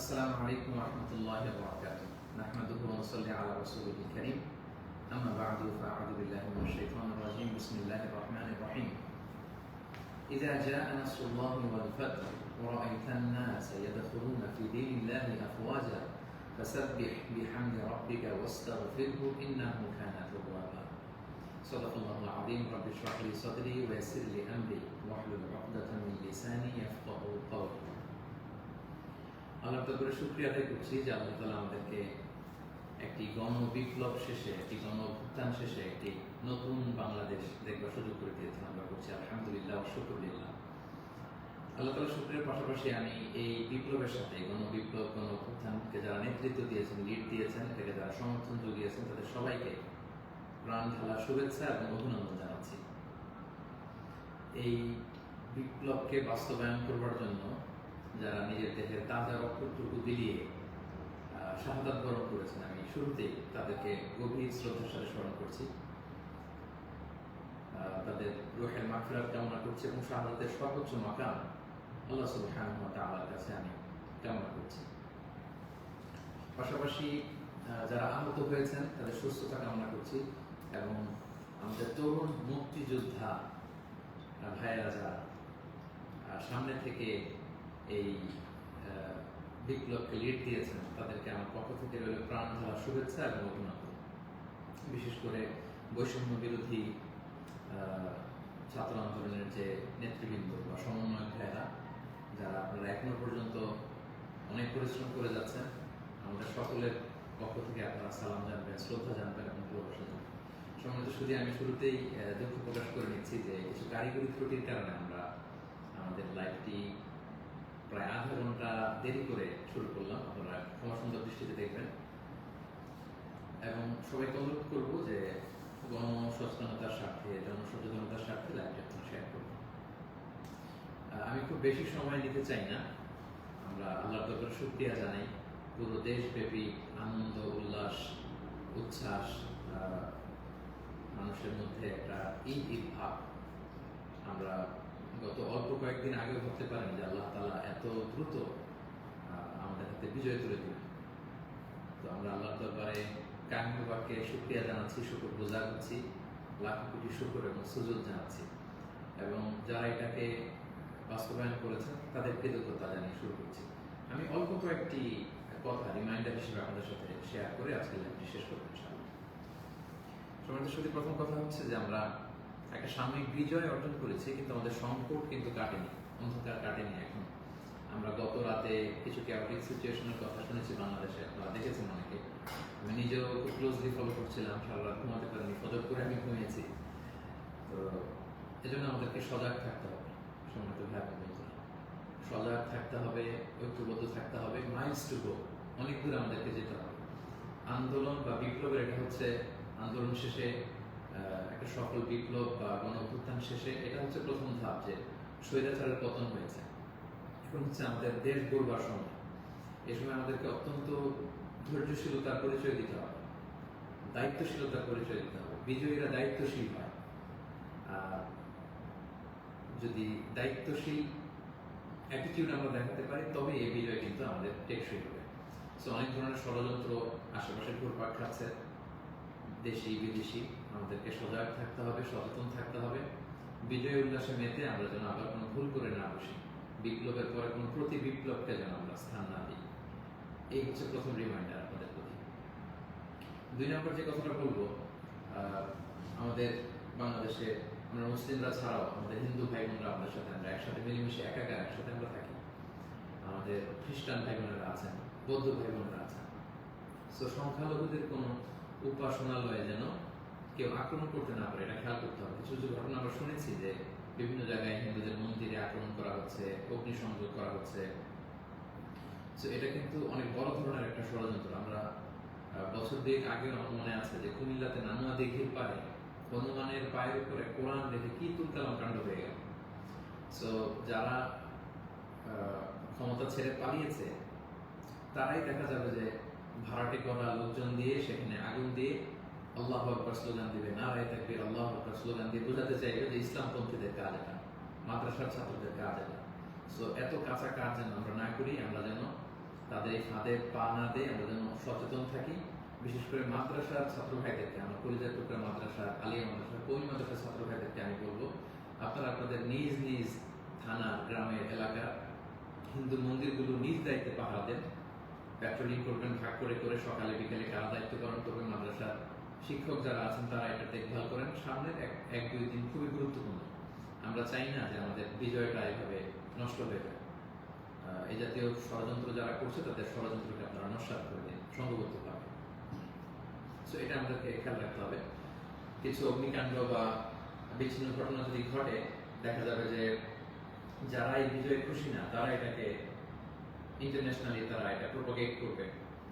السلام عليكم ورحمة الله وبركاته. نحمده ونصلي على رسوله الكريم. أما بعد فأعوذ بالله من الشيطان الرجيم. بسم الله الرحمن الرحيم. إذا جاء نصر الله والفتح ورأيت الناس يدخلون في دين الله أفواجا فسبح بحمد ربك واستغفره إنه كان توابا. صدق الله العظيم. رب اشرح لي صدري ويسر لي أمري واحلل عقدة من لساني يفقهوا قولي. আল্লাহ তাআলার শুকরিয়া আদায় করছি যে আল্লাহ তাআলা আমাদেরকে একটি গণ বিপ্লব শেষে, একটি গণ অভ্যুত্থান শেষে একটি নতুন বাংলাদেশ দেখবার সুযোগ করে দিয়েছেন। আমরা করছি আলহামদুলিল্লাহ ওয়া শুকরুলিল্লাহ। আল্লাহ তাআলার শুকরিয়ার পাশাপাশি আমি এই বিপ্লবের সাথে গণ বিপ্লব, গণ অভ্যুত্থানকে যারা নেতৃত্ব দিয়েছেন, লিড দিয়েছেন, এটাকে যারা সমর্থন জুগিয়েছেন, তাদের সবাইকে প্রাণ ঢালা শুভেচ্ছা এবং অভিনন্দন জানাচ্ছি। এই বিপ্লবকে বাস্তবায়ন করবার জন্য যারা নিজের দেহের তাজা রক্তটুকু বিলিয়ে শাহাদাত বরণ করেছেন, আমি শুরুতেই তাদেরকে গভীর শ্রদ্ধার সাথে স্মরণ করছি। তাদের রূহের মাগফিরাত কামনা করছি এবং শাহাদাতের সর্বোচ্চ মাকাম আল্লাহ সুবহানাহু ওয়া তাআলার কাছে আমি কামনা করছি। পাশাপাশি যারা আহত হয়েছেন তাদের সুস্থতা কামনা করছি এবং আমাদের তরুণ মুক্তিযোদ্ধা ভাইয়েরা যারা সামনে থেকে এই বিপ্লবকে লিড দিয়েছেন, তাদেরকে আমার পক্ষ থেকে রইল প্রাণ ঢালা শুভেচ্ছা এবং অভিনন্দন। বিশেষ করে বৈষম্য বিরোধী ছাত্র আন্দোলনের যে নেতৃবৃন্দ বা সমন্বয়ক ভাইয়েরা, যারা আপনারা এখনো পর্যন্ত অনেক পরিশ্রম করে যাচ্ছেন, আমাদের সকলের পক্ষ থেকে আপনারা সালাম জানবেন, শ্রদ্ধা জানবেন এবং ভালোবাসা জানবেন। সম্মানিত শুধু আমি শুরুতেই দুঃখ প্রকাশ করে নিচ্ছি যে কিছু কারিগরি ত্রুটির কারণে আমরা আমাদের লাইভটি প্রায় আধা ঘন্টা দেরি করে শুরু করলাম। আপনারা ক্ষমা সুন্দর দৃষ্টিতে দেখবেন এবং সবাইকে অনুরোধ করবো যে গণসচেতনতার স্বার্থে, জনসচেতনতার স্বার্থে লাইভটা একটু শেয়ার করব। আমি খুব বেশি সময় নিতে চাই না। আমরা আল্লাহর দরবারে শুকরিয়া জানাই। পুরো দেশব্যাপী আনন্দ, উল্লাস, উচ্ছ্বাস, মানুষের মধ্যে একটা ঈদ ভাব আমরা গত অল্প কয়েকদিন আগেও ভাবতে পারেন যে আল্লাহ তাআলা এত দ্রুত আমাদের হাতে বিজয় তুলে দিবেন। তো আমরা আল্লাহর দরবারে কায়ম বাক্যে শুকরিয়া জানাচ্ছি, শুকর গুজার হচ্ছি, লাখ কোটি শুকর এবং সুজুদ জানাচ্ছি এবং যারা এটাকে বাস্তবায়ন করেছেন তাদের কৃতজ্ঞতা জানিয়ে শুরু করছি। আমি অল্প কয়েকটি কথা রিমাইন্ডার হিসেবে আপনাদের সাথে শেয়ার করে আজকে লাইভটি শেষ করবো ইনশাআল্লাহ। সমাজের সাথে প্রথম কথা হচ্ছে যে আমরা একটা সাময়িক বিজয় অর্জন করেছি, কিন্তু আমাদের সংকট কিন্তু কাটেনি, অন্ধকার কাটেনি। এখন আমরা গত রাতে কিছু ক্যাওটিক সিচুয়েশনের কথা শুনেছি বাংলাদেশে, আপনারা দেখেছেন অনেকে। আমি নিজেও খুব ক্লোজলি ফলো করছিলাম, সারা রাত ঘুমাতে পারিনি, ফজর করে আমি ঘুমিয়েছি। তো এজন্য আমাদেরকে সজাগ থাকতে হবে। সম্মানিত ভাই বোনেরা, সজাগ থাকতে হবে, ঐক্যবদ্ধ থাকতে হবে। মাইলস টু গো, অনেক দূর আমাদেরকে যেতে হবে। আন্দোলন বা বিপ্লবের এটা হচ্ছে আন্দোলন শেষে একটা সফল বিপ্লব বা গণ অভ্যুত্থান শেষে এটা হচ্ছে প্রথম ধাপ, যে স্বৈরাচারের পতন হয়েছে। এখন হচ্ছে আমাদের দেশ গড়বার সময়। এই সময় আমাদেরকে অত্যন্ত ধৈর্যশীলতার পরিচয় দিতে হবে, দায়িত্বশীলতার পরিচয় দিতে হবে। বিজয়ীরা দায়িত্বশীল হয়। যদি দায়িত্বশীল অ্যাটিটিউড আমরা দেখাতে পারি, তবে এই বিজয় কিন্তু আমাদের টেকসই হবে। সো অনেক ধরনের ষড়যন্ত্র আশেপাশে ঘুরপাক খাচ্ছে, দেশি বিদেশি। আমাদেরকে সজাগ থাকতে হবে, সচেতন থাকতে হবে। বিজয় উল্লাসে মেতে আমরা যেন আবার কোনো ভুল করে না বসি, বিপ্লবের পরে কোনো প্রতি বিপ্লবকে যেন আমরা স্থান না দিই। এই হচ্ছে প্রথম রিমাইন্ডার আপনাদের প্রতি। 2 নম্বর যে কথাটা বলবো, আমাদের বাংলাদেশে আমরা মুসলিমরা ছাড়াও আমাদের হিন্দু ভাই বোনরা, আমাদের সাথে আমরা একসাথে মিলেমিশে একাকার একসাথে আমরা থাকি। আমাদের খ্রিস্টান ভাই বোনেরা আছেন, বৌদ্ধ ভাই বোনেরা আছেন। সো সংখ্যালঘুদের কোনো উপাসনালয়ে যেন কেউ আক্রমণ করতে না পারে, এটা খেয়াল করতে হবে। কিছু কিছু ঘটনা আমরা শুনেছি যে বিভিন্ন জায়গায় হিন্দুদের মন্দিরে আক্রমণ করা হচ্ছে, অগ্নিসংযোগ করা হচ্ছে। তো এটা কিন্তু অনেক বড় ধরনের একটা ষড়যন্ত্র। আমরা বছর 2 আগেও আমার মনে আছে যে কুমিল্লাতে নানুয়া দিঘির পাড়ে হনুমানের পায়ের উপরে কোরআন রেখে কি তুলকালাম কাণ্ড হয়ে গেল। সো যারা ক্ষমতা ছেড়ে পালিয়েছে তারাই দেখা যাবে যে ভাড়াটে করা লোকজন দিয়ে সেখানে আগুন দিয়ে আল্লাহু আকবার স্লোগান দিবে, নারায়ে তাকবীর, আল্লাহু আকবার স্লোগান দিয়ে বোঝাতে চাইবে যে ইসলামপন্থীদের কাজ এটা, মাদ্রাসার ছাত্রদের কাজ এটা। সো এত কাঁচা কাজ যেন আমরা না করি, আমরা যেন তাদের এই ফাঁদে পা না দিয়ে আমরা যেন সচেতন থাকি। বিশেষ করে মাদ্রাসার ছাত্র ভাইদেরকে, আমার কলিজার টুকরা মাদ্রাসা, আলিয়া মাদ্রাসা, কোন মাদ্রাসার ছাত্র ভাইদেরকে আমি বলবো, আপনারা আপনাদের নিজ নিজ থানা, গ্রামের, এলাকার হিন্দু মন্দিরগুলো নিজ দায়িত্বে পাহারা দেন। প্যাট্রোলিং করবেন ভাগ করে করে, সকালে বিকেলে কারা দায়িত্ব পালন করবেন। মাদ্রাসার শিক্ষক যারা আছেন তারা এটা দেখভাল করেন। সামনের এক দুই দিন খুবই গুরুত্বপূর্ণ। আমরা চাই না যে আমাদের বিজয়টা এভাবে নষ্ট হয়ে যায়। এই জাতীয় ষড়যন্ত্র যারা করছে তাদের ষড়যন্ত্রকে আপনারা নস্যাৎ করে দিন সংঘবদ্ধভাবে। সো এটা আমাদেরকে খেয়াল রাখতে হবে। কিছু অগ্নিকাণ্ড বা বিচ্ছিন্ন ঘটনা যদি ঘটে, দেখা যাবে যে যারা এই বিজয়ে খুশি না তারা এটাকে ইন্টারন্যাশনালি তারা এটা প্রোপাগেট করবে।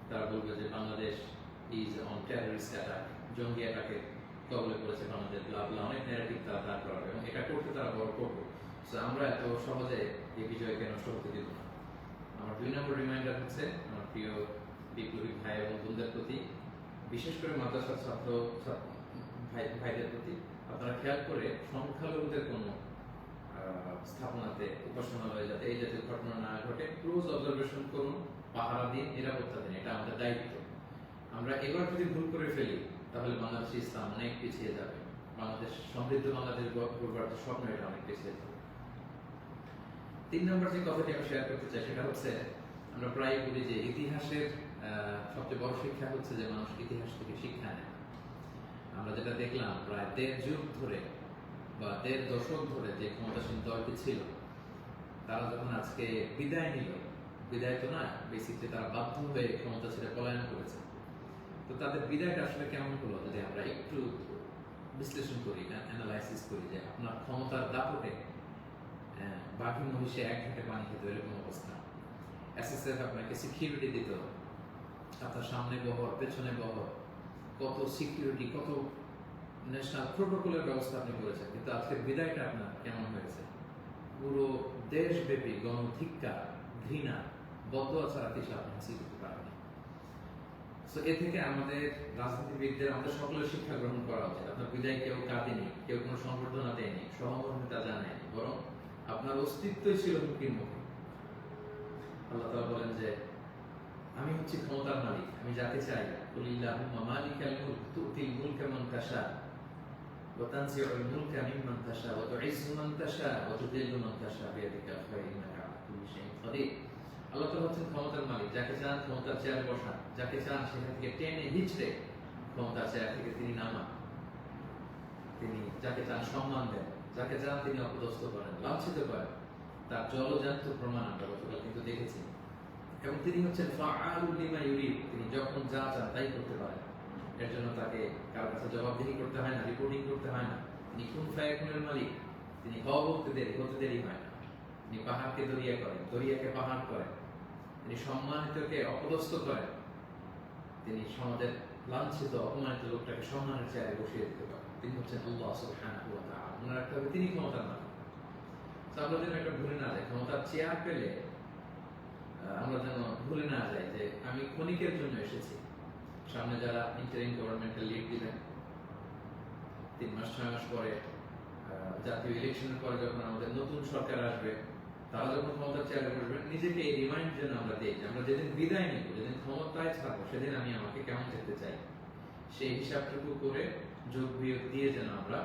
তারা বলবে যে Bangladesh is on terrorist attack, জঙ্গি অ্যাটাকে কবলে পড়েছে বাংলাদেশ, ব্লা অনেক ন্যারেটিভ তারা দাঁড় করাবে এবং এটা করতে তারা বড় করবে। সো আমরা এত সহজে এই বিজয়কে নষ্ট হতে দিব না। আমার 2 নম্বর রিমাইন্ডার হচ্ছে আমার প্রিয় বিপ্লবী ভাই এবং বোনদের প্রতি, বিশেষ করে মাদ্রাসার ছাত্র ভাইদের প্রতি, আপনারা খেয়াল করে সংখ্যালঘুদের কোনো স্থাপনাতে, উপাসনালয়ে যাতে এই জাতীয় ঘটনা না ঘটে ক্লোজ অবজারভেশন করুন, পাহারা দিন, নিরাপত্তা দিন। এটা আমাদের দায়িত্ব। আমরা এবার যদি ভুল করে ফেলি তাহলে বাংলাদেশে ইসলাম অনেক পিছিয়ে যাবে। বাংলাদেশ সমৃদ্ধ বাংলাদেশ গড়বার যে স্বপ্ন, এটা অনেক পিছিয়ে যাবে। 3 নম্বর যে কথাটি আমি শেয়ার করতে চাই সেটা হচ্ছে, আমরা প্রায় বলি যে ইতিহাসের সবচেয়ে বড় শিক্ষা হচ্ছে যে মানুষ ইতিহাস থেকে শিক্ষা নেয়। আমরা যেটা দেখলাম প্রায় 1.5 যুগ ধরে বা 1.5 দশক ধরে যে ক্ষমতাসীন দলটি ছিল, তারা যখন আজকে বিদায় নিল, বিদায় তো না, বেসিকলি তারা বাধ্য হয়ে ক্ষমতা ছেড়ে পলায়ন করেছে। তো তাদের বিদায়টা আসলে কেমন হলো যদি আমরা একটু বিশ্লেষণ করি, অ্যানালাইসিস করি, যে আপনার ক্ষমতার দাপটে বাকি মহিষে এক ঘাটে পানি খেতে, এরকম অবস্থা। এসএসএফ আপনাকে সিকিউরিটি দিত, আপনার সামনে বহর, পেছনে বহর, কত সিকিউরিটি, কত ন্যাশনাল প্রোটোকলের ব্যবস্থা আপনি করেছেন। কিন্তু আজকের বিদায়টা আপনার কেমন হয়েছে? পুরো দেশব্যাপী গণধিক্কার, ঘৃণা, বদয়া ছাড়া কিছু আপনি হাসিল করতে পারেন। সো এ থেকে আমাদের রাজনীতিবিদদের, আমাদের সকলের শিক্ষা গ্রহণ করা উচিত। আপনার বিদায় কেউ কাঁদেনি, কেউ কোনো সংবর্ধনা দেয়নি, সহমর্মিতা জানায়নি, বরং আপনার অস্তিত্বই ছিল হুমকির মুখে। আল্লাহ তাআলা বলেন যে আমি হচ্ছি ক্ষমতার মালিক, আমি যাকে চাই, কুলিল্লাহুম্মা মালিকাল মুলক তুতিল মুলকা মান তাশা ওয়া তানজিউল মুলকা মিম্মান তাশা ওয়া তুইজ্জু মান তাশা ওয়া তুযিল্লু মান তাশা বিয়াদিকাল খায়র ইন্নাকা আলা কুল্লি শাইইন কাদির। আল্লাহ তাআলা হচ্ছেন ক্ষমতার মালিক, যাকে চান ক্ষমতার চেয়ারে বসান, যাকে চান সেখান থেকে টেনে হিচড়ে ক্ষমতার চেয়ার থেকে তিনি নামান। তিনি যাকে চান সম্মান দেন, যাকে চান তিনি অপদস্থ করেন, লাঞ্ছিত করেন। তার জলজান্ত প্রমাণ আমরা গতকাল কিন্তু দেখেছি। এবং তিনি হচ্ছেন ফাআলুল লিমা ইউরিদ, তিনি যখন যা চান তাই করতে পারেন। এর জন্য তাকে কারো কাছে জবাবদিহি করতে হয় না, রিপোর্টিং করতে হয় না। তিনি কুন ফায়াকুনের মালিক, তিনি হওয়া বলতে হতে দেরি হয় না। তিনি পাহাড়কে দরিয়া করেন, দরিয়াকে পাহাড় করেন, তিনি সম্মানিতকে অপদস্থ করেন, তিনি সমাজের লাঞ্ছিত অপমানিত লোকটাকে সম্মানের চেয়ারে বসিয়ে দিতে পারেন। তিনি হচ্ছেন আল্লাহ সুবহানাহু ওয়া তাআলা। মনে রাখতে হবে তিনি ক্ষমতার মালিক। আমরা যেন এটা ভুলে না যাই, ক্ষমতার চেয়ার পেলে আমরা যেন ভুলে না যাই যে আমি ক্ষণিকের জন্য এসেছি। সামনে যারা ইন্টারিম গভর্নমেন্টের লিড দিবেন, 3 মাস 6 মাস পরে জাতীয় ইলেকশনের পরে যখন আমাদের নতুন সরকার আসবে, তারা যখন ক্ষমতার চেয়ারে বসবেন, নিজেকে এই রিমাইন্ড যেন আমরা দিই যে আমরা যেদিন বিদায় নিব, যেদিন ক্ষমতায় থাকবো, সেদিন আমি আমাকে কেমন দেখতে চাই, সেই হিসাবটুকু করে যোগ বিয়োগ দিয়ে যেন আমরা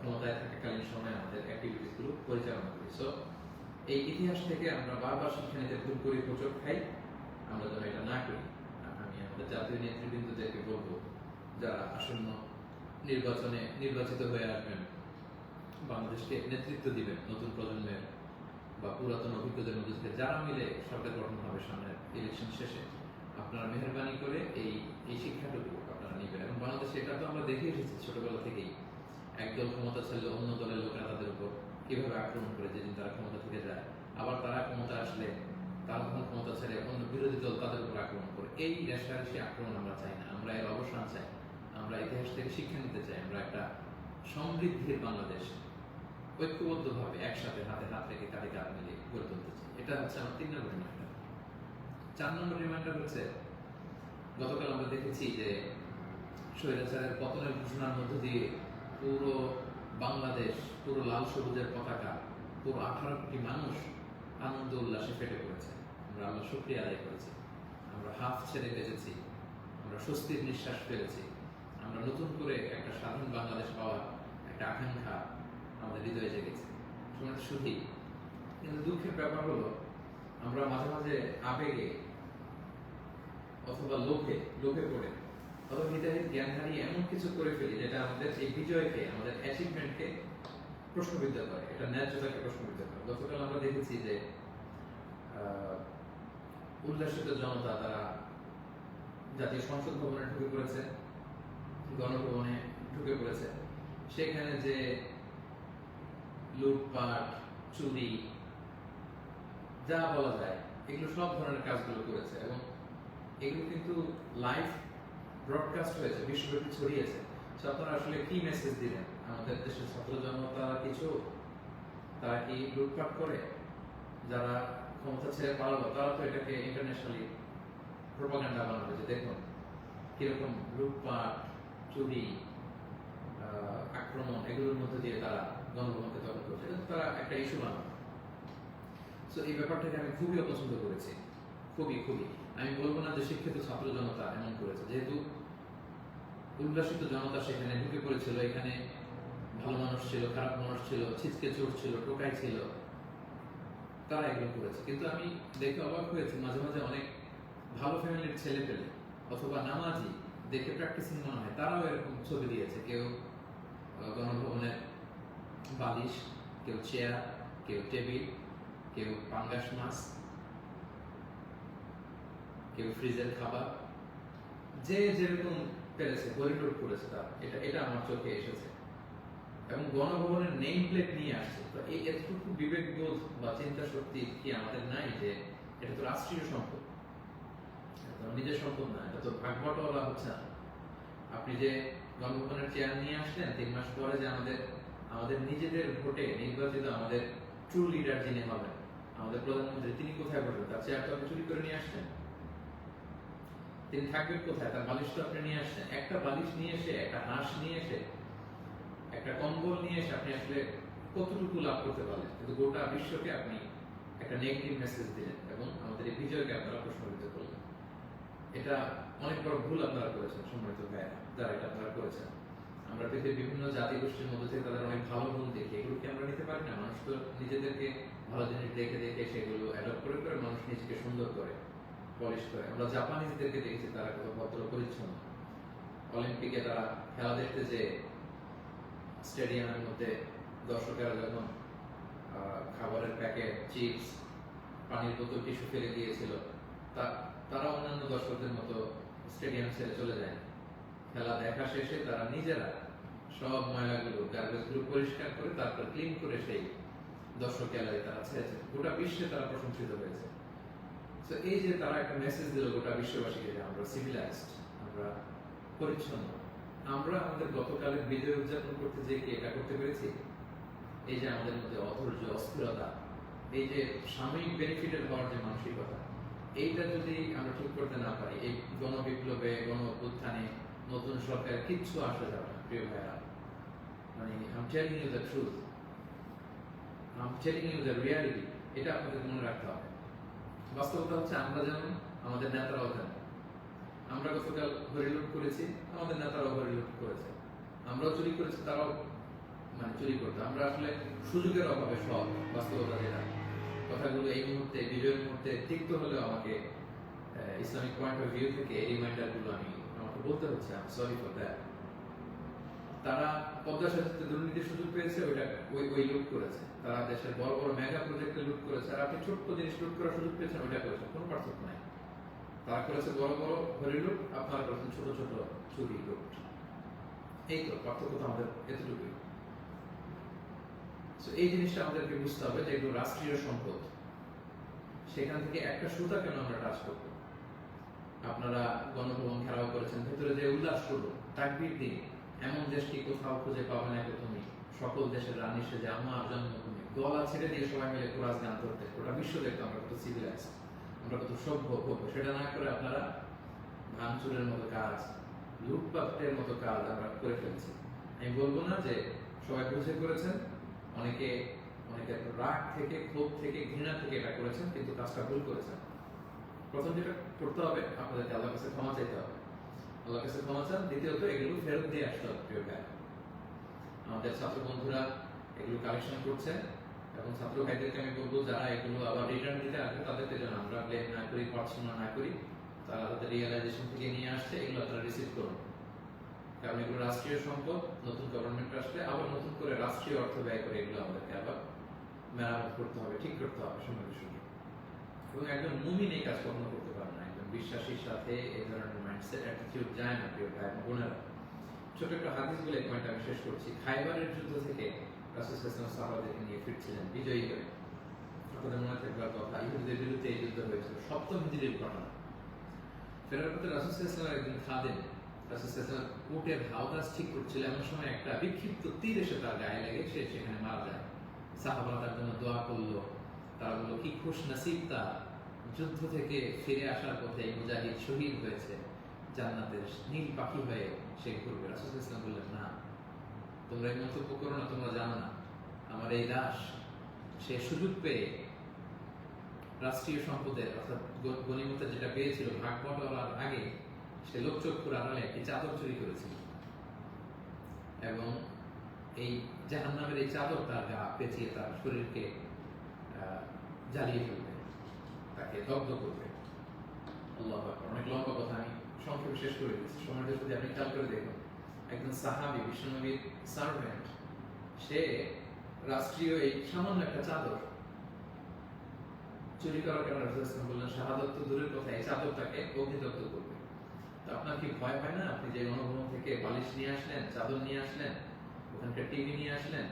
ক্ষমতায় থাকাকালীন সময় আমাদের অ্যাক্টিভিটিস গুলো পরিচালনা করি। সো এই ইতিহাস থেকে আমরা বারবার শিক্ষা নিতে ভুল করি, হোঁচট খাই, আমরা যেন এটা না করি। আমি আমাদের জাতীয় নেতৃবৃন্দদেরকে বলবো, যারা আসন্ন নির্বাচনে নির্বাচিত হয়ে আসবেন, বাংলাদেশকে নেতৃত্ব দিবেন, নতুন প্রজন্মের বা পুরাতন অভিজ্ঞদের মধ্যে থেকে যারা মিলে সরকার গঠন হবে সামনের ইলেকশন শেষে, আপনারা মেহরবানি করে এই শিক্ষাটুকু আপনারা নেবেন। এবং বাংলাদেশে এটা তো আমরা দেখে এসেছি ছোটবেলা থেকেই, একদল ক্ষমতা ছেড়ে অন্য দলের লোকেরা তাদের উপর কিভাবে আক্রমণ করে যেদিন তারা ক্ষমতা থেকে যায়, আবার তারা ক্ষমতা আসলে তারা যখন ক্ষমতা ছেড়ে অন্য বিরোধী দল তাদের উপর আক্রমণ করে। এই রেশারেশি আক্রমণ আমরা চাই না, আমরা এর অবসান চাই। আমরা ইতিহাস থেকে শিক্ষা নিতে চাই। আমরা একটা সমৃদ্ধির বাংলাদেশ ঐক্যবদ্ধভাবে একসাথে হাতে হাত রেখে কাঁধে কাঁধ মিলিয়ে গড়ে তুলতে চাই। এটা হচ্ছে আমার 3 নম্বর রিমাইন্ডার। 4 নম্বর রিমাইন্ডার হচ্ছে, গতকাল আমরা দেখেছি যে স্বৈরাচারের পতনের ঘোষণার মধ্য দিয়ে পুরো বাংলাদেশ, পুরো লাল সবুজের পতাকা, পুরো 18 কোটি মানুষ আনন্দ উল্লাসে ফেটে পড়েছে। আমরা আল্লাহ শুকরিয়া আদায় করেছি, আমরা হাফ ছেড়ে বেঁচেছি, আমরা স্বস্তির নিঃশ্বাস ফেলেছি, আমরা নতুন করে একটা স্বাধীন বাংলাদেশ পাওয়ার একটা আকাঙ্ক্ষা আমাদের হৃদয়ে জেগেছে। সময় শুধুই কিন্তু দুঃখের ব্যাপার হলো আমরা মাঝে মাঝে আবেগে অথবা লোভে পড়ে অথবা হৃদয়ের জ্ঞান হারিয়ে এমন কিছু করে ফেলি যেটা আমাদের এই বিজয়কে, আমাদের অ্যাচিভমেন্টকে প্রশ্নবিদ্ধ করে, এটা ন্যায্যতাকে প্রশ্নবিদ্ধ করে। গতকাল আমরা দেখেছি যে উল্লাসিত জনতা তারা জাতীয় সংসদ ভবনে ঢুকে পড়েছে, গণভবনে ঢুকে পড়েছে, সেখানে যে লুটপাট, চুরি, যা বলা যায় এগুলো সব ধরনের কাজগুলো করেছে এবং এগুলো কিন্তু লাইভ ব্রডকাস্ট হয়েছে, বিশ্বব্যাপী ছড়িয়েছে। আপনারা আসলে কি মেসেজ দিলেন? আমাদের দেশের ছাত্র জনতা কিছু, তারা কি লুটপাট করে? যারা ক্ষমতা ছেড়ে পালালো তারা তো এটাকে ইন্টারন্যাশনালি প্রোপাগান্ডা বানাবে যে দেখুন কিরকম লুটপাট, চুরি, আক্রমণ এগুলোর মধ্যে দিয়ে তারা গণভবনকে দখল করছে, এটা তারা একটা ইস্যু বানাবে। তো এই ব্যাপারটাকে আমি খুবই অপছন্দ করেছি, খুবই। আমি বলবো না যে শিক্ষিত ছাত্র জনতা এমন করেছে, যেহেতু উল্লাসিত জনতা সেখানে ঢুকে পড়েছিল, এখানে ভালো মানুষ ছিল, খারাপ মানুষ ছিল, ছিচকে চোর ছিল, টোকাই ছিল, তারা এগুলো করেছে। কিন্তু আমি দেখে অবাক হয়েছি মাঝে মাঝে অনেক ভালো ফ্যামিলির ছেলে পেলে অথবা নামাজি, দেখে প্র্যাকটিসিং মনে হয়, তারাও এরকম ছবি দিয়েছে। কেউ গণভবনের বালিশ, কেউ চেয়ার, কেউ টেবিল, কেউ পাঙ্গাস মাছ, কেউ ফ্রিজের খাবার, যে যেরকম পেরেছে হরিলুট করেছে। তার এটা আমার চোখে এসেছে এবং গণভবনের নেম প্লেট নিয়ে আসছে। তো এই এতটুকু বিবেকবোধ বা চিন্তা শক্তি কি আমাদের নাই যে এটা তো রাষ্ট্রীয় সম্পদ, নিজের সম্পদ না, এটা তো ভাগ বটোয়ারা হচ্ছে না। আপনি যে গণভবনের চেয়ার নিয়ে আসলেন 3 মাস পরে যে আমাদের নিজেদের ভোটে নির্বাচিত আমাদের ট্রু লিডার যিনি হবেন, আমাদের প্রধানমন্ত্রী, তিনি কোথায় বসবেন? তার চেয়ার তো আপনি চুরি করে নিয়ে আসছেন। তিনি থাকবেন কোথায়? তার বালিশ তো আপনি নিয়ে আসছেন। একটা বালিশ নিয়ে এসে, একটা হাঁস নিয়ে এসে, একটা কম্বল নিয়ে এসে আপনি আসলে কতটুকু লাভ করতে পারলেন? কিন্তু গোটা বিশ্বকে আপনি একটা নেগেটিভ মেসেজ দিলেন এবং আমাদের এই বিজয়কে আপনারা প্রশ্নবিদ্ধ করলেন। এটা অনেক বড় ভুল আপনারা করেছেন সম্মানিত ভাইয়া, যারা এটা আপনারা করেছেন। আমরা পৃথিবীর বিভিন্ন জাতি গোষ্ঠীর মধ্যে থেকে তাদের অনেক ভালো গুণ দেখি, এগুলো কি আমরা নিতে পারি না? মানুষ তো নিজেদেরকে ভালো জিনিস দেখে দেখে সেগুলো অ্যাডপ্ট করে করে মানুষ নিজেকে সুন্দর করে, পলিশ করে। আমরা জাপানিজদেরকে দেখেছি তারা কত ভদ্র পরিচ্ছন্ন। অলিম্পিকে তারা খেলা দেখতে যে স্টেডিয়ামের মধ্যে দর্শকেরা যখন খাবারের প্যাকেট, চিপস, পানির বোতল, টিস্যু ফেলে দিয়েছিল, তারা অন্যান্য দর্শকদের মতো স্টেডিয়াম ছেড়ে চলে যায়। খেলা দেখা শেষে তারা নিজেরা সব ময়লাগুলো, গার্বেজগুলো পরিষ্কার করে তারপর ক্লিন করে সেই দর্শক গ্যালারি তারা ছেড়েছে। গোটা বিশ্বে তারা প্রশংসিত হয়েছে। তো এই যে তারা একটা মেসেজ দিল গোটা বিশ্ববাসীকে যে আমরা সিভিলাইজড, আমরা পরিচ্ছন্ন। আমরা আমাদের গতকালের বিজয় উদযাপন করতে যে কি এটা করতে পেরেছি? এই যে আমাদের মধ্যে অধৈর্য, অস্থিরতা, এই যে সাময়িক বেনিফিটেড হওয়ার যে মানসিকতা, এইটা যদি আমরা ঠিক করতে না পারি, এই গণবিপ্লবে, গণ অভ্যুত্থানে, নতুন সরকার কিচ্ছু আসা যাবে না প্রিয় ভাইরা। মানে I'm telling you the truth, I'm telling you the reality, এটা আপনাদের মনে রাখতে হবে। বাস্তবতা হচ্ছে আমরা যেমন, আমাদের নেতারাও তেমন। আমরা গতকাল হরিলুট করেছি, আমাদের নেতারাও হরিলুট করেছে। আমরাও চুরি করেছি, তারাও চুরি করতো। আমরা আসলে সুযোগের অভাবে সব, বাস্তবতা যেটা। কথাগুলো এই মুহূর্তে, বিজয়ের মুহূর্তে তিক্ত হলেও আমাকে ইসলামিক পয়েন্ট অফ ভিউ থেকে এই রিমাইন্ডারগুলো আমাকে বলতে হচ্ছে। আমি সরি ফর দ্যাট। তারা পদ্মা সেতুতে দুর্নীতির সুযোগ পেয়েছে, ওই লুট করেছে। তারা দেশের বড় বড় মেগা প্রজেক্টে লুট করেছে, আর আপনি ছোট্ট জিনিস লুট করার সুযোগ পেয়েছেন, ওইটা করেছেন, কোনো পার্থক্য নাই। তারা করেছে বড় বড় হরি লুট, আপনারা করেছেন ছোট ছোট চুরি লুট। এই তো পার্থক্য, তো আমাদের এতটুকুই। এই জিনিসটা আমাদেরকে বুঝতে হবে যে এগুলো রাষ্ট্রীয় সম্পদ, সেখান থেকে একটা সুতা কেন আমরা টাচ করবো? আপনারা গণভবন ঘেরাও করেছেন, ভেতরে যে উল্লাস করবো, তাকবীর দিন, এমন দেশটি কোথাও খুঁজে পাবে না তুমি, সকল দেশের রানী সেজে আমার জন্মভূমি, গলা ছেড়ে দিয়ে সবাই মিলে কোরআন গান করতে, ওটা বিশ্ব দেখতো আমরা কত সিভিলাইজ, আমরা কত সভ্য। সেটা না করে আপনারা ভাঙচুরের মতো কাজ, লুটপাটের মতো কাজ আমরা করে ফেলছি। আমি বলবো না যে সবাই বুঝে করেছেন, অনেকে রাগ থেকে, ক্ষোভ থেকে, ঘৃণা থেকে এটা করেছেন, কিন্তু কাজটা ভুল করেছেন। প্রথম যেটা করতে হবে আপনাদেরকে আল্লাহর কাছে ক্ষমা চাইতে হবে, আল্লাহর কাছে ক্ষমা চান। দ্বিতীয়ত এগুলো ফেরত দিয়ে আসতে হবে প্রিয় ভাই। আমাদের ছাত্র বন্ধুরা এগুলো কালেকশন করছে, এবং ছাত্র ভাইদেরকে আমি বলবো যারা এগুলো আবার রিটার্ন দিতে আসবে তাদেরকে যেন আমরা ব্লেম না করি, পড়াশোনা না করি, তারা তাদের রিয়েলাইজেশন থেকে নিয়ে আসছে, এগুলো তারা রিসিভ করুন। কারণ এগুলো রাষ্ট্রীয় সম্পদ, নতুন গভর্নমেন্ট আসলে আবার নতুন করে রাষ্ট্রীয় অর্থ ব্যয় করে এগুলো আমাদেরকে আবার মেরামত করতে হবে, ঠিক করতে হবে সময় সুযোগ। এবং একজন মুমিন এই কাজ কখনো করতে পারে না, একজন বিশ্বাসীর সাথে এই ধরনের মাইন্ডসেট অ্যাটিটিউড যায় না প্রিয় ভাই এবং বোনেরা। ছোট একটা হাদিস বলে পয়েন্ট আমি শেষ করছি। খাইবারের যুদ্ধ থেকে রাসূল সাল্লাল্লাহু আলাইহি ওয়াসাল্লাম সাহাবাদেরকে নিয়ে ফিরছিলেন বিজয়ী হয়ে। আপনাদের মনে থাকবার কথা, ইহুদিদের বিরুদ্ধে এই যুদ্ধ হয়েছিল, সপ্তম হিজরির ঘটনা। ফেরার পথে রাসূল সাল্লাল্লাহু আলাইহি ওয়াসাল্লাম একদিন খাদেম রাসূল সাল্লাল্লাহু আলাইহি ওয়াসাল্লাম উটের হাওদাস ঠিক করছিল, এমন সময় একটা বিক্ষিপ্ত তীর এসে তার গায়ে লেগে সে সেখানে মারা যায়। সাহাবারা তার জন্য দোয়া করলো, তারা বললো কি খুশ নসিব তার, যুদ্ধ থেকে ফিরে আসার পথে এই মুজাহিদ শহীদ হয়েছে, জান্নাতের নীল পাখি হয়ে সে ঘুরবে। রাসূল সাল্লাল্লাহু আলাইহি ওয়াসাল্লাম বললেন না, তোমরা এই মন্তব্য করো না, তোমরা জানো না আমার এই দাস সে সুযোগ পেয়ে রাষ্ট্রীয় সম্পদের অর্থাৎ গনিমতের যেটা পেয়েছিল ভাগ বটোয়ারার আগে সে লোকচক্ষুর আড়ালে একটি চাদর চুরি করেছিল, এবং এই জাহান্নামের এই চাদর তার গা পেঁচিয়ে তার শরীরকে জ্বালিয়ে ফেলবে, তাকে দগ্ধ করবে। আল্লাহু আকবার। অনেক লম্বা কথা, আমি সংক্ষেপে শেষ করে দিচ্ছি। সময়টা যদি আপনি খেয়াল করে দেখুন, একজন সাহাবী, বিশ্বনবীর সার্ভেন্ট, সে রাষ্ট্রীয় এই সামান্য একটা চাদর চুরি করার কারণে রাসূল সাল্লাল্লাহু আলাইহি ওয়াসাল্লাম বললেন শাহাদাত তো দূরের কথা, এই চাদরটাকে অগ্নিদগ্ধ করবে। তো আপনার কি ভয় হয় না? আপনি যে গণভবন থেকে বালিশ নিয়ে আসলেন, চাদর নিয়ে আসলেন, ওখানকার টিভি নিয়ে আসলেন,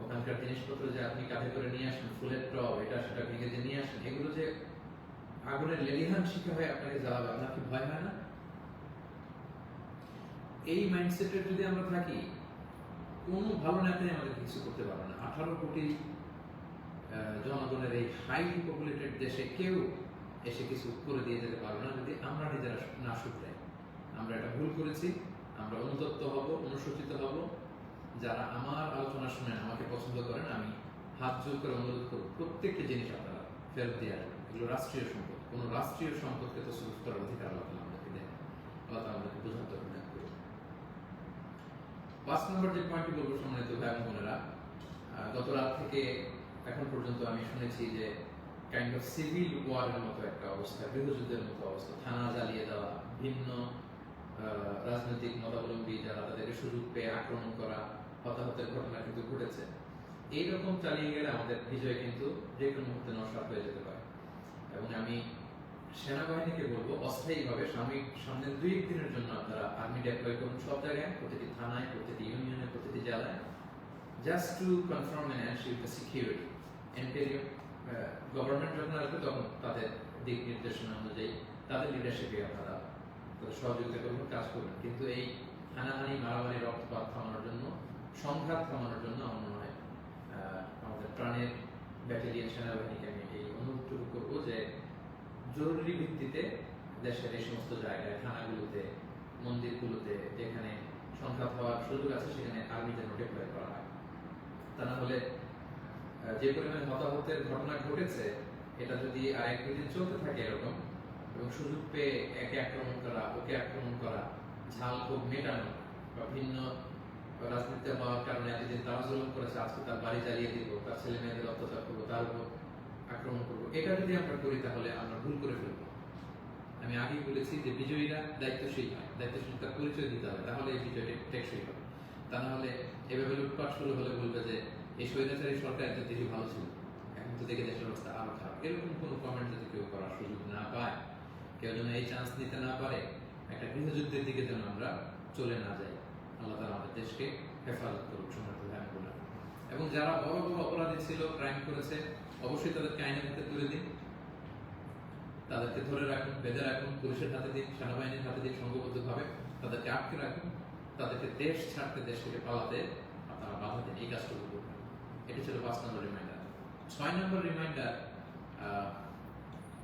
ওখানকার জিনিসপত্র যে আপনি কাঁধে করে নিয়ে আসলেন, ফুলের টব এটা সেটা ভেঙে যে নিয়ে আসলেন, এগুলো যে আগুনের লেলিহান শিখা হয়ে আপনাকে জ্বালাবে, আপনার কি ভয় হয় না? এই মাইন্ডসেটে যদি আমরা থাকি, কোনো ভালো নেতাই আমাদের কিছু করতে পারবে না। 18 কোটি জনগণের এই হাইলি পপুলেটেড দেশে কেউ এসে কিছু করে দিয়ে যেতে পারবে না যদি আমরা নিজেরা না শুধরাই। আমরা এটা ভুল করেছি, আমরা অনুতপ্ত হব, অনুশোচিত হব। যারা আমার আলোচনা শুনেন, আমাকে পছন্দ করেন, আমি হাত জোর করে অনুরোধ করব প্রত্যেকটা জিনিস আপনারা ফেরত দিয়ে আসবেন। এগুলো রাষ্ট্রীয় সম্পদ, কোনো রাষ্ট্রীয় সম্পদকে তো সুযোগ করার অধিকার আল্লাহ তাআলা আমাদেরকে দেন। আল্লাহ তাআলা আমাদেরকে বোঝার তৌফিক করুন। 5 নম্বর যে পয়েন্টটি বলবো সম্মানিত ভাই এবং বোনেরা, গত রাত থেকে এখন পর্যন্ত আমি শুনেছি যে কাইন্ড অফ সিভিল ওয়ারের মতো একটা অবস্থা, গৃহযুদ্ধের মতো অবস্থা, থানা জ্বালিয়ে দেওয়া, ভিন্ন রাজনৈতিক মতাবলম্বী যারা তাদেরকে সুযোগ পেয়ে আক্রমণ করা, হতাহতের ঘটনা কিন্তু ঘটেছে। এইরকম চালিয়ে গেলে আমাদের বিজয় কিন্তু যে কোনো মুহূর্তে নস্বাত হয়ে যেতে পারে। এবং আমি সেনাবাহিনীকে বলবো অস্থায়ীভাবে সামনের 2-1 দিনের জন্য আপনারা আর্মি ডেপ্লয় করুন সব জায়গায়, প্রতিটি থানায়, প্রতিটি ইউনিয়নে, প্রতিটি জেলায়, just to confirm and ensure the security. Interim government যখন আসবে তখন তাদের দিক নির্দেশনা অনুযায়ী তাদের লিডারশিপে আপনারা তাদের সহযোগিতা করবেন, কাজ করবেন। কিন্তু এই হানাহানি, মারামারি, রক্তপাত থামানোর জন্য, সংঘাত থামানোর জন্য আমার মনে হয় আমাদের প্রাণের ব্যাটালিয়ন সেনাবাহিনীকে আমি এই অনুরোধটুকু করবো যে জরুরি ভিত্তিতে দেশের এই সমস্ত জায়গায়, থানাগুলোতে, মন্দিরগুলোতে যেখানে সংঘাত হওয়ার সুযোগ আছে সেখানে আর্মি যেন ডিপ্লয় করা হয়। তা না হলে যে পরিমাণে হতাহতের ঘটনা ঘটেছে, এটা যদি আর 1-2 দিন চলতে থাকে এরকম, এবং সুযোগ পেয়ে একে আক্রমণ করা, ওকে আক্রমণ করা, ঝাল খুব মেটানো, বা ভিন্ন রাজনীতিতে হওয়ার কারণে এতদিন তারা জুলুম করেছে, আজকে তার বাড়ি জ্বালিয়ে দিব, তার ছেলে মেয়েদের অত্যাচার করবো, তার উপর আক্রমণ করবো, এটা যদি আমরা করি তাহলে আমরা ভুল করে ফেলবো। আমি আগেই বলেছি যে বিজয়ীরা দায়িত্বশীল হয়, দায়িত্বশীলতার পরিচয় দিতে হবে, তাহলে এই বিজয়টা টেকসই হবে। তা না হলে এভাবে লুটপাট শুরু হলে বলবে যে এই স্বৈরাচারী সরকার এত দেশে ভালো ছিল, এখন তো দেখে দেশের অবস্থা আরো খারাপ। এরকম কোনো কমেন্ট যদি কেউ করার সুযোগ না পায়, কেউ যেন এই চান্স নিতে না পারে, একটা গৃহযুদ্ধের দিকে যেন আমরা চলে না যাই। আল্লাহ তাআলা আমাদের দেশকে হেফাজত করুক সম্মানিত ভাই বোনেরা। এবং যারা বড় বড় অপরাধী ছিল, ক্রাইম করেছে, অবশ্যই তাদেরকে আইনের হাতে তুলে দিন, তাদেরকে ধরে রাখুন, বেঁধে রাখুন, পুলিশের হাতে দিন, সেনাবাহিনীর হাতে দিন, সংঘবদ্ধভাবে তাদেরকে আটকে রাখুন, তাদেরকে দেশ ছাড়তে, দেশ থেকে পালাতে আপনারা বাধা দিন। এই কাজটুকু করবেন। এটি ছিল 5 নম্বর রিমাইন্ডার। 6 নম্বর রিমাইন্ডার,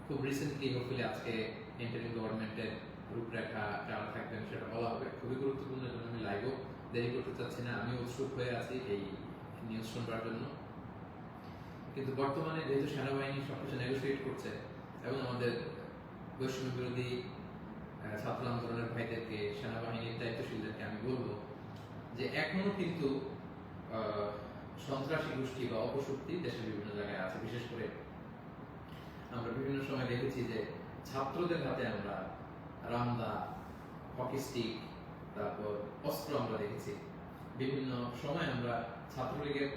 খুব রিসেন্টলি হোপফুলি আজকে ইন্টারিম গভর্নমেন্টের রূপরেখা যারা থাকবেন সেটা বলা হবে। খুবই গুরুত্বপূর্ণ, জন্য আমি লাইভও দেরি করতে চাচ্ছি না, আমি উৎসুক হয়ে আছি এই নিউজ শুনবার জন্য। কিন্তু বর্তমানে যেহেতু সেনাবাহিনী সবকিছু নেগোসিয়েট করছে এবং আমাদের বৈষম্য বিরোধী ছাত্র আন্দোলনের ভাইদেরকে, সেনাবাহিনীর দায়িত্বশীলদেরকে আমি বলবো যে এখনো কিন্তু সন্ত্রাসী গোষ্ঠী বা অপশক্তি দেশের বিভিন্ন জায়গায় আছে। বিশেষ করে আমরা বিভিন্ন সময় দেখেছি যে ছাত্রদের হাতে আমরা রামদা, হকি স্টিক, তারপর অস্ত্র আমরা দেখেছি। বিভিন্ন সময় আমরা ছাত্রলীগের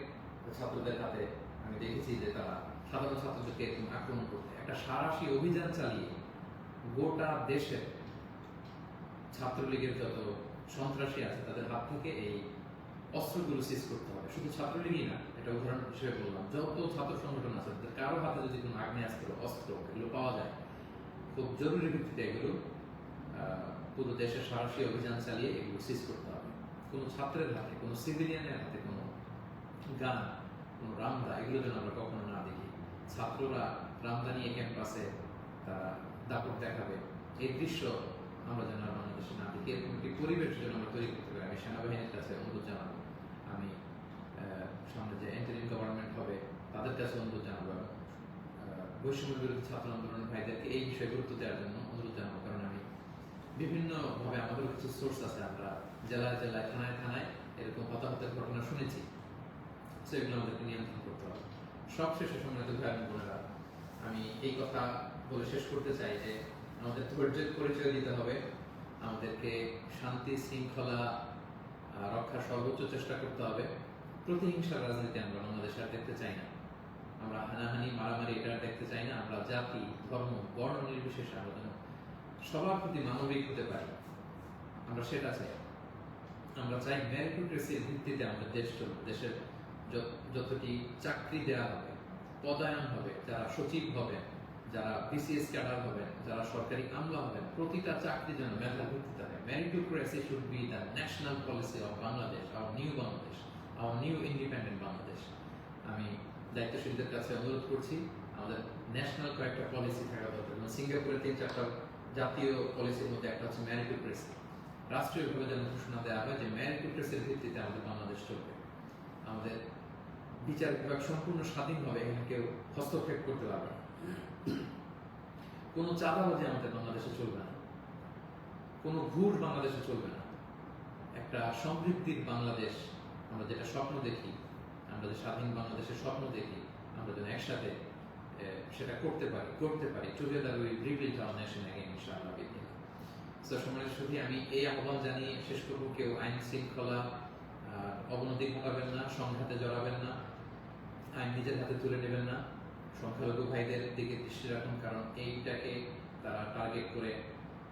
ছাত্রদের হাতে আমি দেখেছি যে তারা সাধারণ ছাত্রদেরকে এরকম আক্রমণ করতে একটা সাঁড়াশি অভিযান চালিয়ে গোটা দেশের ছাত্রলীগের যত সন্ত্রাসী আছে তাদের হাত থেকে এই অস্ত্রগুলো সিজ করতে হবে। শুধু ছাত্রলীগই না, এটা উদাহরণ হিসেবে বললাম, যত ছাত্র সংগঠন আছে কারো হাতে যদি কোনো আগ্নেয়াস্ত্র, অস্ত্র এগুলো পাওয়া যায়, খুব জরুরি ভিত্তিতে এগুলো পুরো দেশে সাহসী অভিযান চালিয়ে এগুলো সিজ করতে হবে। কোনো ছাত্রের হাতে, কোনো সিভিলিয়ানের হাতে কোনো গান, কোনো রামদা এগুলো যেন আমরা কখনো না দেখি। ছাত্ররা রামদা নিয়ে ক্যাম্পাসে তারা দাপট দেখাবে, এই দৃশ্য আমরা যেন বাংলাদেশে না দেখি। এরকম একটি পরিবেশ যেন আমরা তৈরি করতে পারি। আমি সেনাবাহিনীর কাছে অনুরোধ জানাবো, আমি সামনে যে ইন্টারিম গভর্নমেন্ট হবে তাদের কাছে অনুরোধ জানাবো, বৈষম্য বিরোধী ছাত্র আন্দোলনের ভাইদেরকে এই বিষয়ে গুরুত্ব দেওয়ার জন্য অনুরোধ জানাবো। কারণ আমি বিভিন্নভাবে আমাদের কিছু সোর্স আছে, আমরা জেলায় জেলায়, থানায় থানায় এরকম হতাহতের ঘটনা শুনেছি। সো এগুলো আমাদেরকে নিয়ন্ত্রণ করতে হবে। সবশেষে সম্মানিত ভাই এবং বোনেরা, আমি এই কথা বলে শেষ করতে চাই যে আমাদের ধৈর্যের পরিচয় দিতে হবে, আমাদেরকে শান্তি শৃঙ্খলা রক্ষার সর্বোচ্চ চেষ্টা করতে হবে। প্রতিহিংসার রাজনীতি আমরা বাংলাদেশে আর দেখতে চাই না। আমরা হানাহানি, মারামারি এটা দেখতে চাই না। আমরা জাতি, ধর্ম, বর্ণ নির্বিশেষে আমরা যেন সবার প্রতি মানবিক হতে পারি, আমরা সেটা চাই। আমরা চাই মেরিটোক্রেসির ভিত্তিতে আমাদের দেশ চলবে। দেশের যতটি চাকরি দেওয়া হবে, পদায়ন হবে, যারা সচিব হবেন, যারা বিসিএস ক্যাডার হবেন, যারা সরকারি আমলা হবেন, প্রতিটা চাকরি যেন মেধার ভিত্তিতে হবে। Meritocracy should be the national policy of Bangladesh, our new Bangladesh, our new independent Bangladesh. আমি দায়িত্বশীলদের কাছে অনুরোধ করছি, আমাদের ন্যাশনাল কয়েকটা পলিসি থাকা দরকার। সিঙ্গাপুরের 3-4টা জাতীয় পলিসির মধ্যে একটা হচ্ছে মেরিটোক্রেসি। রাষ্ট্রীয়ভাবে যেন ঘোষণা দেওয়া হয় যে মেরিটোক্রেসির ভিত্তিতে আমাদের বাংলাদেশ চলবে। আমাদের বিচার বিভাগ সম্পূর্ণ স্বাধীনভাবে এখানে কেউ হস্তক্ষেপ করতে পারবে না। কোনো চাঁদাবাজি আমাদের বাংলাদেশে চলবে না, কোনো ঘুষ বাংলাদেশে চলবে না। একটা সমৃদ্ধির বাংলাদেশ আমরা যেটা স্বপ্ন দেখি, আমরা যে স্বাধীন বাংলাদেশের স্বপ্ন দেখি, আমরা যেন একসাথে সেটা করতে পারি। Together we rebuild hour nation again, ইনশাআল্লাহ। সো সম্মানিত সুধী, আমি এই আহ্বান জানিয়ে শেষ করব, কেউ আইন শৃঙ্খলা অবনতি ঘটাবেন না, সংঘাতে জড়াবেন না, আইন নিজের হাতে তুলে নেবেন না। সংখ্যালঘু ভাইদের দিকে দৃষ্টি রাখুন, কারণ এইটাকে তারা টার্গেট করে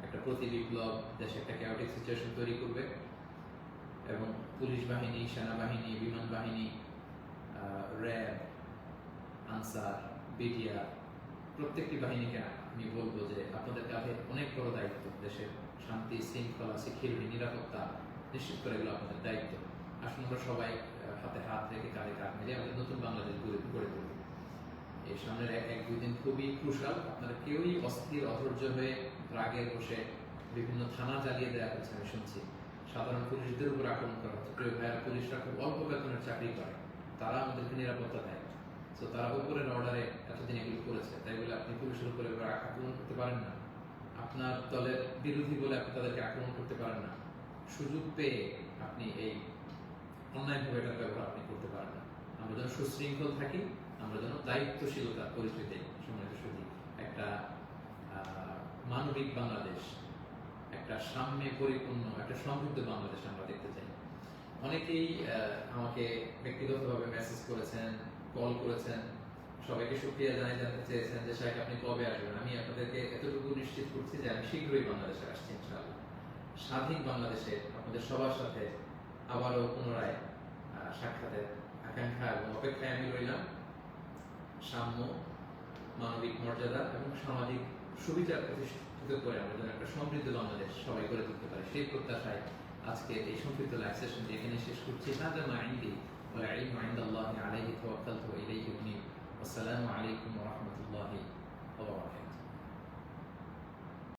একটা প্রতি বিপ্লব, দেশে একটা ক্যাওটিক সিচুয়েশন তৈরি করবে। এবং পুলিশ বাহিনী, সেনাবাহিনী, বিমান বাহিনী, র্যাব, আনসার, বিডিআর, প্রত্যেকটি বাহিনীকে আমি বলবো যে আপনাদের কাঁধে অনেক বড় দায়িত্ব। দেশের শান্তি, শৃঙ্খলা, সিকিউরিটি, নিরাপত্তা নিশ্চিত করে এগুলো আপনাদের দায়িত্ব। আসুন আমরা সবাই হাতে হাত রেখে, কাঁধে কাঁধ মিলিয়ে আমাদের নতুন বাংলাদেশ গড়ে তুলব। এই সামনের 1-2 দিন খুবই ক্রুশাল। আপনারা কেউই অস্থির, অধৈর্য হয়ে রাগে বসে বিভিন্ন থানা জ্বালিয়ে দেওয়া হচ্ছে, আমি শুনছি। সাধারণ পুলিশদের উপর আক্রমণ করা হচ্ছে। প্রিয় ভাইয়েরা, পুলিশরা খুব অল্প বেতনের চাকরি করে, তারা আমাদেরকে নিরাপত্তা দেয়। তো তারা উপরের অর্ডারে এতদিন এগুলো করেছে, তাই বলে আপনি পুলিশের উপরে আক্রমণ করতে পারেন না। আপনার দলের বিরোধী বলে আপনি তাদেরকে আক্রমণ করতে পারেন না। সুযোগ পেয়ে আপনি এই অন্যায়ভাবে এটার ব্যবহার আপনি করতে পারেন না। আমরা যেন সুশৃঙ্খল থাকি, আমরা যেন দায়িত্বশীলতার পরিচয় দিই। সম্মানিত সুধী, একটা মানবিক বাংলাদেশ, একটা সাম্যে পরিপূর্ণ, একটা সমৃদ্ধ বাংলাদেশ আমরা দেখতে চাই। অনেকেই আমাকে ব্যক্তিগতভাবে মেসেজ করেছেন, কল করেছেন, সবাইকে শুকরিয়া জানতে চেয়েছেন যে শাইখ আপনি কবে আসবেন। আমি আপনাদেরকে এতটুকু নিশ্চিত করছি যে আমি শীঘ্রই বাংলাদেশে আসছি ইনশাআল্লাহ। স্বাধীন বাংলাদেশে আপনাদের সবার সাথে আবারও পুনরায় সাক্ষাতের আকাঙ্ক্ষা এবং অপেক্ষায় আমি রইলাম। সাম্য, মানবিক মর্যাদা এবং সামাজিক সুবিচার প্রতিষ্ঠিত করে আমরা যেন একটা সমৃদ্ধ বাংলাদেশ সবাই গড়ে তুলতে পারি, সেই প্রত্যাশায় আজকে এই সংক্ষিপ্ত লাইভ সেশনটি এখানে শেষ করছি। হাদা মা ইনদি ওয়াল ইলমু ইনদাল্লাহি আলাইহি তাওয়াক্কালতু ওয়া ইলাইহি উনীব। আসসালামু আলাইকুম ওয়া রাহমাতুল্লাহি ওয়া বারাকাতুহু।